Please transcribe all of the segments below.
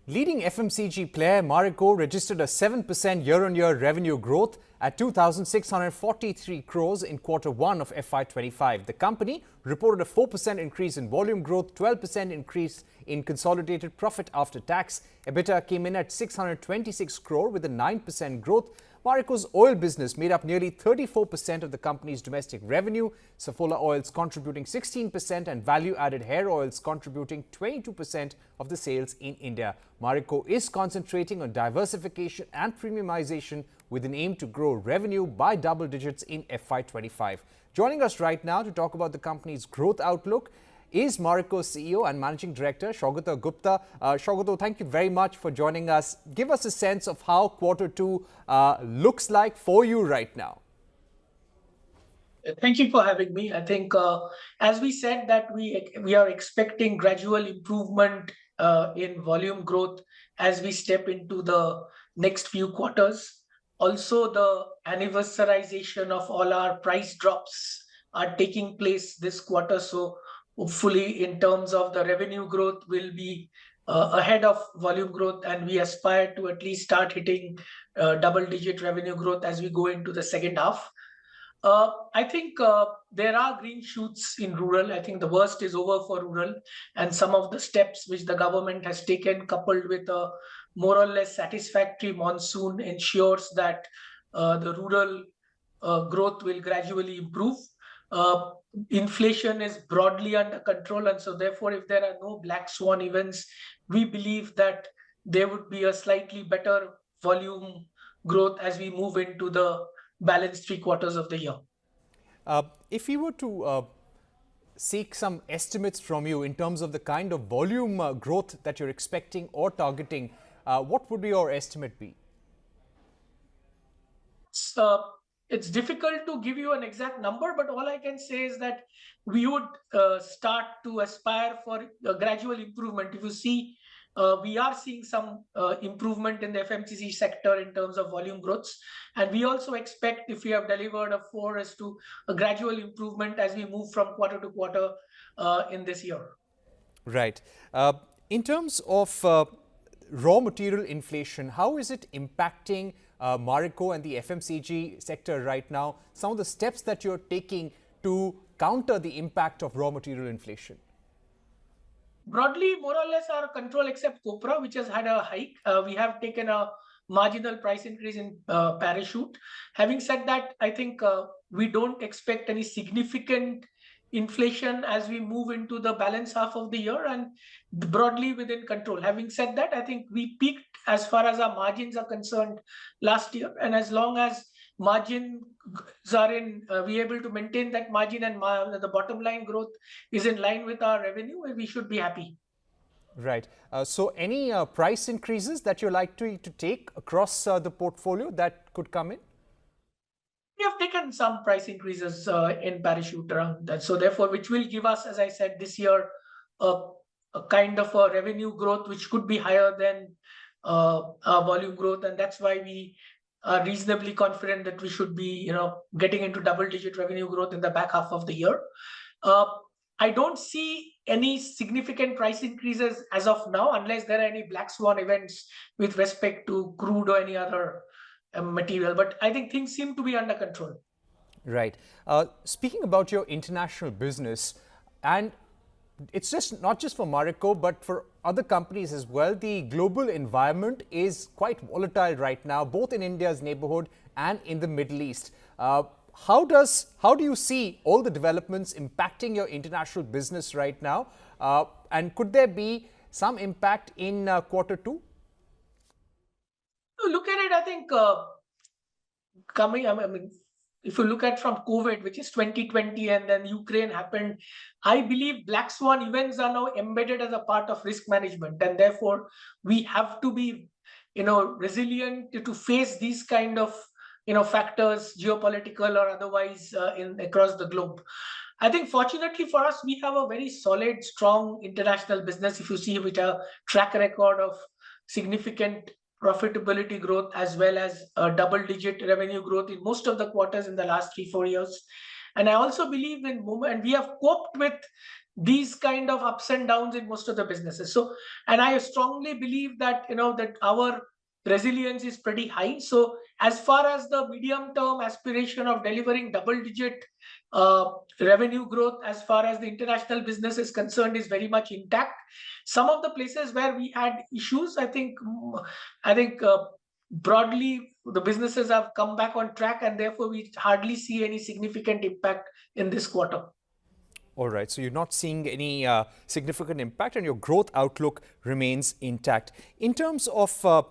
Leading FMCG player Marico registered a 7% year-on-year revenue growth at 2,643 crores in Q1 of FY25. The company reported a 4% increase in volume growth, 12% increase in consolidated profit after tax. EBITDA came in at 626 crore with a 9% growth. Marico's oil business made up nearly 34% of the company's domestic revenue, Saffola oils contributing 16% and value-added hair oils contributing 22% of the sales in India. Marico is concentrating on diversification and premiumization with an aim to grow revenue by double digits in FY25. Joining us right now to talk about the company's growth outlook is Marico's CEO and Managing Director, Saugata Gupta. Saugata, thank you very much for joining us. Give us a sense of how Q2 looks like for you right now. Thank you for having me. I think, as we said, that we are expecting gradual improvement in volume growth as we step into the next few quarters. Also, the anniversarization of all our price drops are taking place this quarter. So hopefully, in terms of the revenue growth, will be ahead of volume growth, and we aspire to at least start hitting double-digit revenue growth as we go into the second half. I think there are green shoots in rural. I think the worst is over for rural, and some of the steps which the government has taken, coupled with a more or less satisfactory monsoon, ensures that the rural growth will gradually improve. Inflation is broadly under control, and so therefore, if there are no black swan events, we believe that there would be a slightly better volume growth as we move into the balanced 3 quarters of the year. If we were to seek some estimates from you in terms of the kind of volume growth that you're expecting or targeting, what would your estimate be? It's difficult to give you an exact number, but all I can say is that we would start to aspire for a gradual improvement. If you see, we are seeing some improvement in the FMCG sector in terms of volume growths. And we also expect, if we have delivered a 4 as to a gradual improvement as we move from quarter to quarter in this year. Right. In terms of raw material inflation, how is it impacting Marico and the FMCG sector right now? Some of the steps that you're taking to counter the impact of raw material inflation? Broadly, more or less, our control except copra, which has had a hike. We have taken a marginal price increase in Parachute. Having said that, I think we don't expect any significant inflation as we move into the balance half of the year, and broadly within control. Having said that, I think we peaked as far as our margins are concerned last year, and as long as margins are in, we able to maintain that margin and the bottom line growth is in line with our revenue, we should be happy. Right. So any price increases that you're likely to take across the portfolio that could come in? We have taken some price increases in Parachute around that. So therefore, which will give us, as I said, this year, a kind of a revenue growth which could be higher than our volume growth. And that's why we are reasonably confident that we should be, getting into double-digit revenue growth in the back half of the year. I don't see any significant price increases as of now, unless there are any black swan events with respect to crude or any other material, but I think things seem to be under control. Right. Speaking about your international business, and it's just not just for Marico, but for other companies as well, the global environment is quite volatile right now, both in India's neighborhood and in the Middle East. How do you see all the developments impacting your international business right now? And could there be some impact in Q2? Look at it, I think if you look at from COVID, which is 2020, and then Ukraine happened, I believe black swan events are now embedded as a part of risk management, and therefore we have to be, resilient to face these kind of, factors, geopolitical or otherwise, across the globe. I think fortunately for us, we have a very solid, strong international business. If you see, with a track record of significant profitability growth as well as double-digit revenue growth in most of the quarters in the last 3-4 years. And I also believe and we have coped with these kind of ups and downs in most of the businesses. So, and I strongly believe that, that our resilience is pretty high. So as far as the medium term aspiration of delivering double digit revenue growth as far as the international business is concerned is very much intact. Some of the places where we had issues, I think broadly the businesses have come back on track, and therefore we hardly see any significant impact in this quarter. All right, so you're not seeing any significant impact and your growth outlook remains intact. In terms of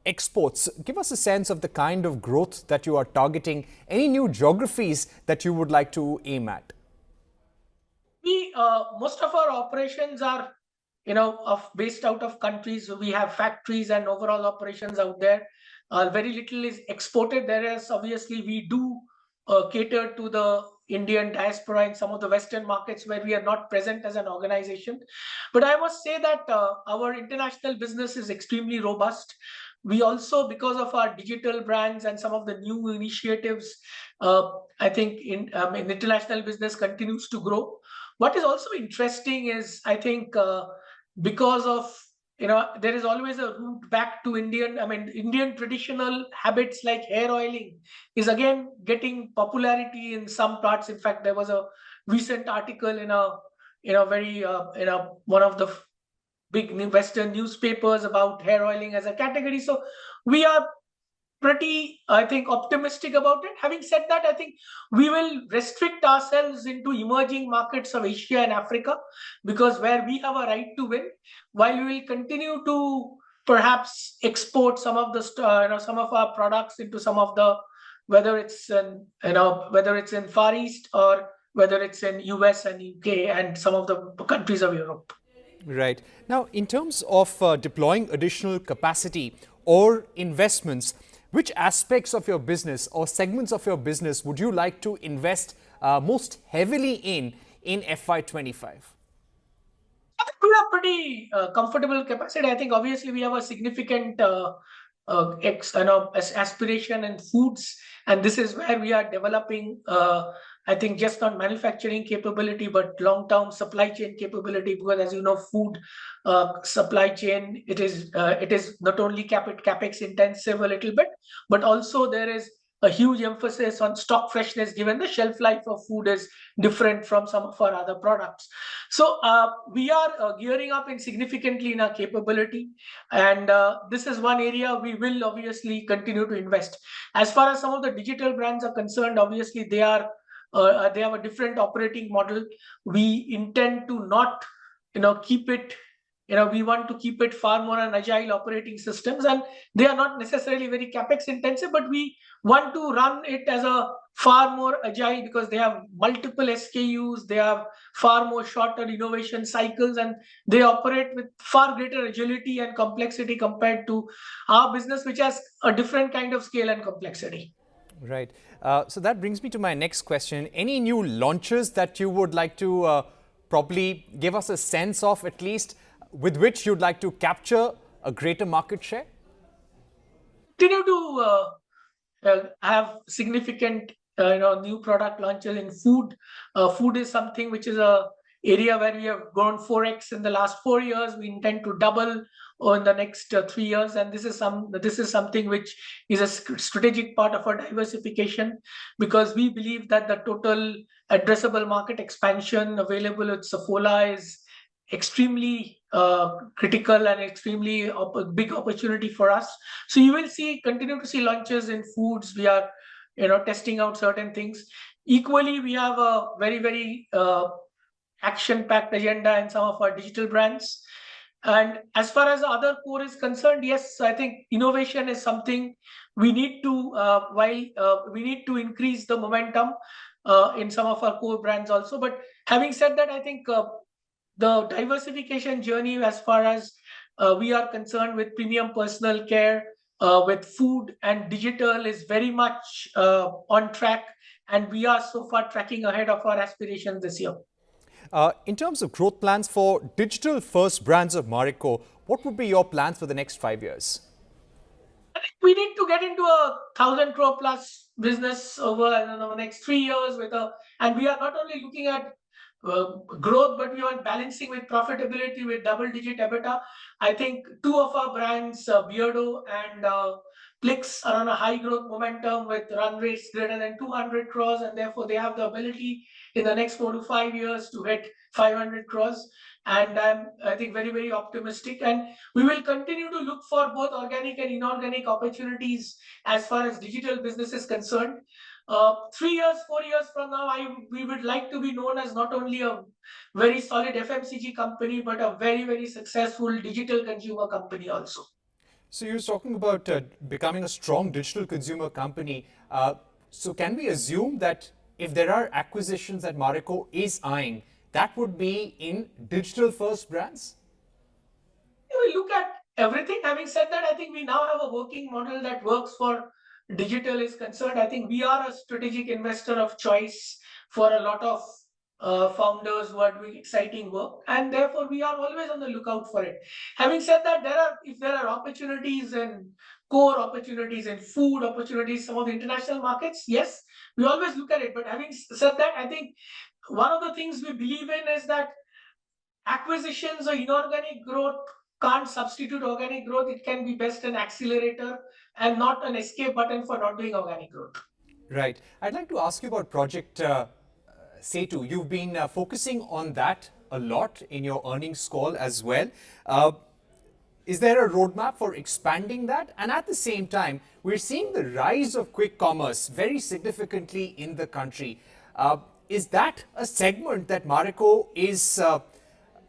exports, give us a sense of the kind of growth that you are targeting. Any new geographies that you would like to aim at? Most of our operations are, based out of countries. We have factories and overall operations out there. Very little is exported. Whereas obviously we do cater to the Indian diaspora in some of the Western markets where we are not present as an organization. But I must say that our international business is extremely robust. We also, because of our digital brands and some of the new initiatives, I think in international business continues to grow. What is also interesting is, I think, because of, there is always a route back to Indian traditional habits like hair oiling is again getting popularity in some parts. In fact, there was a recent article in one of the big Western newspapers about hair oiling as a category. So we are pretty, I think, optimistic about it. Having said that, I think we will restrict ourselves into emerging markets of Asia and Africa, because where we have a right to win, while we will continue to perhaps export some of the some of our products into some of the, whether it's in Far East or whether it's in US and UK and some of the countries of Europe. Right. Now, in terms of deploying additional capacity or investments, which aspects of your business or segments of your business would you like to invest most heavily in FY25? I think we have pretty comfortable capacity. I think obviously we have a significant aspiration in foods, and this is where we are developing. I think just not manufacturing capability, but long-term supply chain capability. Because as you know, food supply chain, it is not only capex intensive a little bit, but also there is a huge emphasis on stock freshness, given the shelf life of food is different from some of our other products. So we are gearing up significantly in our capability, and this is one area we will obviously continue to invest. As far as some of the digital brands are concerned, obviously they have a different operating model. We intend to not, keep it. We want to keep it far more an agile operating systems, and they are not necessarily very capex intensive, but we want to run it as a far more agile, because they have multiple SKUs, they have far more shorter innovation cycles, and they operate with far greater agility and complexity compared to our business, which has a different kind of scale and complexity. Right. So that brings me to my next question. Any new launches that you would like to probably give us a sense of, at least, with which you'd like to capture a greater market share? Continue to have significant new product launches in food. Food is something which is a area where we have grown 4x in the last 4 years. We intend to double in the next 3 years, and this is something which is a strategic part of our diversification, because we believe that the total addressable market expansion available with Saffola is extremely critical and extremely big opportunity for us. So you will continue to see launches in foods. We are testing out certain things. Equally, we have a very action-packed agenda in some of our digital brands. And as far as the other core is concerned, yes, I think innovation is something we need to we need to increase the momentum in some of our core brands also. But having said that, I think the diversification journey, as far as we are concerned with premium personal care, with food and digital, is very much on track, and we are so far tracking ahead of our aspirations this year. In terms of growth plans for digital first brands of Marico, what would be your plans for the next 5 years? I think we need to get into a 1,000 crore plus business over the next 3 years and we are not only looking at growth, but we are balancing with profitability with double-digit EBITDA. I think two of our brands, Beardo and Plix, are on a high growth momentum with run rates greater than 200 crores, and therefore they have the ability in the next 4 to 5 years to hit 500 crores. And I think very, very optimistic. And we will continue to look for both organic and inorganic opportunities as far as digital business is concerned. 3 years, 4 years from now, we would like to be known as not only a very solid FMCG company, but a very, very successful digital consumer company also. So you're talking about becoming a strong digital consumer company. So can we assume that if there are acquisitions that Marico is eyeing, that would be in digital first brands? We look at everything. Having said that, I think we now have a working model that works for digital is concerned. I think we are a strategic investor of choice for a lot of founders who are doing exciting work, and therefore we are always on the lookout for it. Having said that, if there are opportunities and core opportunities and food opportunities, some of the international markets, yes, we always look at it. But having said that, I think one of the things we believe in is that acquisitions or inorganic growth can't substitute organic growth. It can be best an accelerator and not an escape button for not doing organic growth. Right. I'd like to ask you about Project Setu. You've been focusing on that a lot in your earnings call as well. Is there a roadmap for expanding that? And at the same time, we're seeing the rise of quick commerce very significantly in the country. Is that a segment that Marico is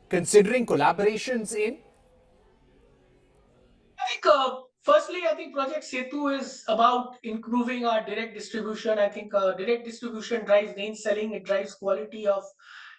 considering collaborations in? I think, firstly, I think Project Setu is about improving our direct distribution. I think direct distribution drives main selling, it drives quality of,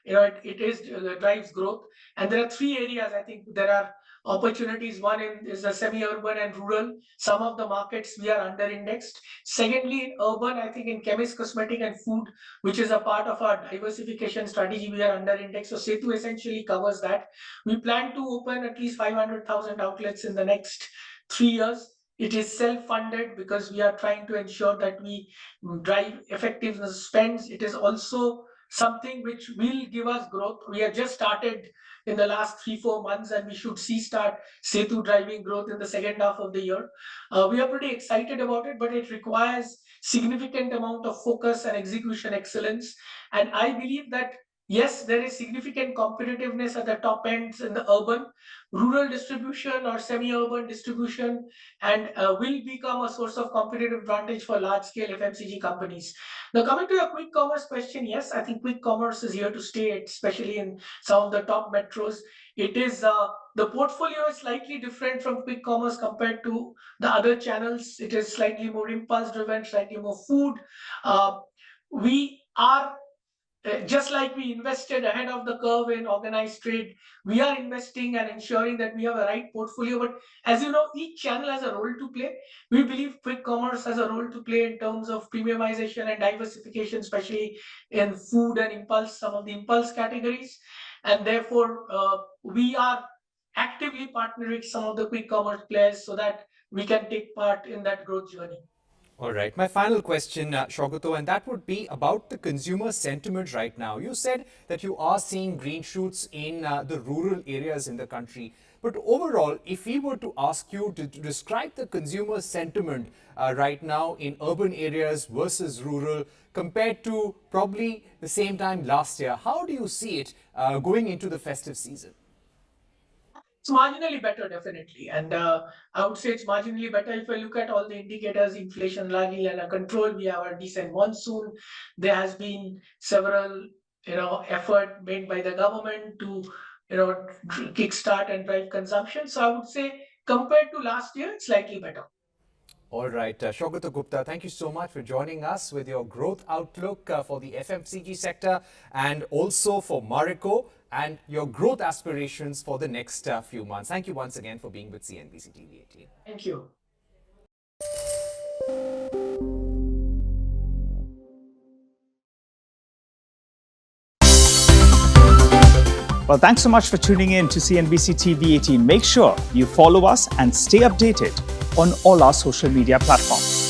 it drives growth. And there are three areas. I think there are opportunities. One is the semi-urban and rural. Some of the markets we are under-indexed. Secondly, in urban, I think in chemist, cosmetic, and food, which is a part of our diversification strategy, we are under-indexed. So Setu essentially covers that. We plan to open at least 500,000 outlets in the next 3 years. It is self-funded because we are trying to ensure that we drive effectiveness spends. It is also something which will give us growth. We have just started in the last 3-4 months, and we should start Setu driving growth in the second half of the year. We are pretty excited about it, but it requires significant amount of focus and execution excellence. And I believe that yes, there is significant competitiveness at the top ends in the urban, rural distribution or semi-urban distribution, and will become a source of competitive advantage for large-scale FMCG companies. Now, coming to your quick commerce question, yes, I think quick commerce is here to stay, especially in some of the top metros. It is the portfolio is slightly different from quick commerce compared to the other channels. It is slightly more impulse-driven, slightly more food. We are just like we invested ahead of the curve in organized trade, we are investing and ensuring that we have a right portfolio. But as you know, each channel has a role to play. We believe quick commerce has a role to play in terms of premiumization and diversification, especially in food and impulse, some of the impulse categories. And therefore, we are actively partnering with some of the quick commerce players so that we can take part in that growth journey. All right. My final question, Saugata, and that would be about the consumer sentiment right now. You said that you are seeing green shoots in the rural areas in the country. But overall, if we were to ask you to describe the consumer sentiment right now in urban areas versus rural compared to probably the same time last year, how do you see it going into the festive season? It's marginally better, definitely. And I would say it's marginally better if I look at all the indicators, inflation largely under control. We have a decent monsoon. There has been several, effort made by the government to, kickstart and drive consumption. So I would say compared to last year, it's slightly better. All right, Saugata Gupta, thank you so much for joining us with your growth outlook for the FMCG sector and also for Marico and your growth aspirations for the next few months. Thank you once again for being with CNBC-TV18. Thank you. Well, thanks so much for tuning in to CNBC-TV18. Make sure you follow us and stay updated on all our social media platforms.